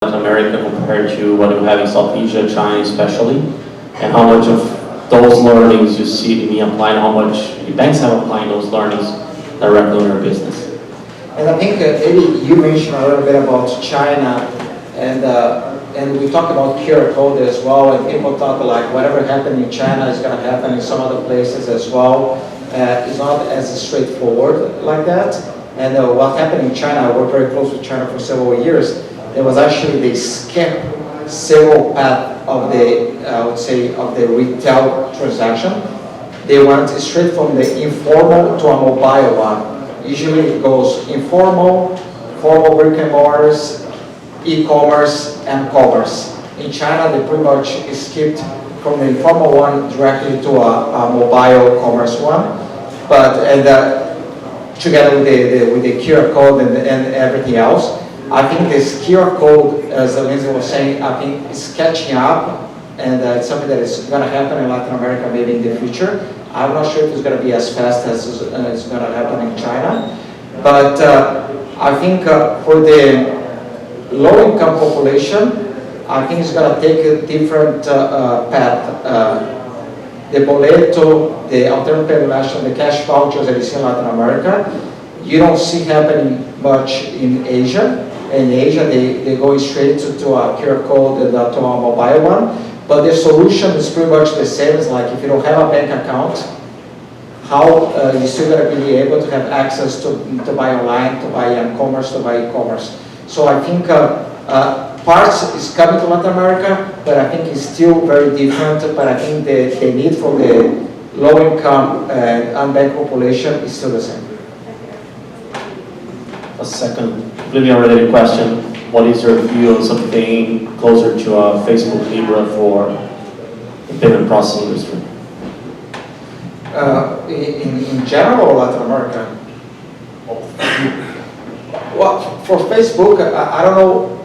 Latin America compared to what you have in South Asia, China especially, and how much of those learnings you see me applying, how much the banks have applying those learnings directly in their business. And I think maybe you mentioned a little bit about China, and we talked about QR code as well, and people talk like whatever happened in China is going to happen in some other places as well. It's not as straightforward like that. And what happened in China, I worked very close with China for several years. There was actually they skipped several paths of the, I would say, of the retail transaction. They went straight from the informal to a mobile one. Usually it goes informal, formal brick and mortars, e-commerce, and commerce. In China, they pretty much skipped from the informal one directly to a mobile commerce one. But together with the QR code and everything else, I think this QR code, as Lindsay was saying, I think is catching up, and it's something that is going to happen in Latin America maybe in the future. I'm not sure if it's going to be as fast as it's going to happen in China, but I think for the low-income population, I think it's going to take a different path. The boleto, the alternative payment, the cash vouchers that you see in Latin America, you don't see happening much in Asia. In Asia, they go straight to a QR code and to a mobile one. But the solution is pretty much the same. It's like if you don't have a bank account, how you're still going to be able to have access to buy online, to buy e-commerce, to buy e-commerce. So I think parts is coming to Latin America, but I think it's still very different. But I think the need for the low-income and unbanked population is still the same. A second, completely unrelated question. What is your view on something closer to a Facebook Libra for the payment processing industry? In general, Latin America? Well, for Facebook, I don't know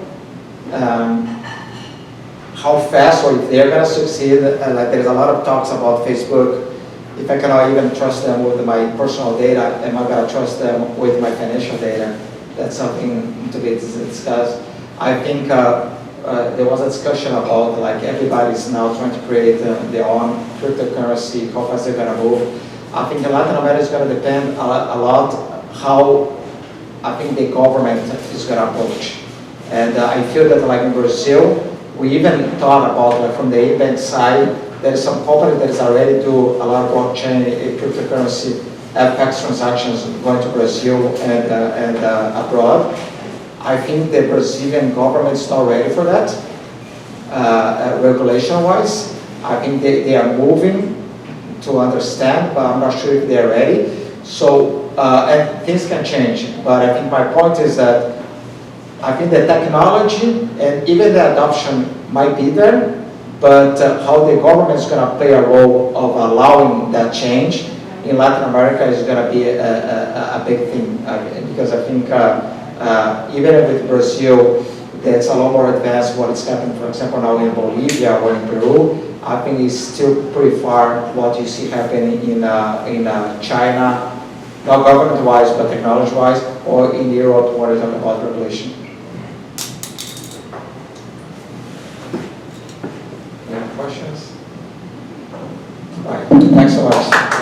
how fast or if they're going to succeed. Like there's a lot of talks about Facebook. If I cannot even trust them with my personal data, am I going to trust them with my financial data? That's something to be discussed. I think there was a discussion about like everybody's now trying to create their own cryptocurrency, how fast they're going to move. I think in Latin America is going to depend a lot how I think the government is going to approach. And I feel that like in Brazil, we even thought about like from the EBANX side, there is some company that is already do a lot of blockchain, cryptocurrency, FX transactions going to Brazil and abroad. I think the Brazilian government is not ready for that, regulation-wise. I think they are moving to understand, but I'm not sure if they're ready. So, and things can change, but I think my point is that I think the technology and even the adoption might be there, but how the government is going to play a role of allowing that change in Latin America is going to be a big thing, because I think even with Brazil, that's a lot more advanced what is happening, for example, now in Bolivia or in Peru. I think it's still pretty far what you see happening in China, not government-wise, but technology-wise, or in Europe, what is talking about regulation. Any questions? Right, thanks so much.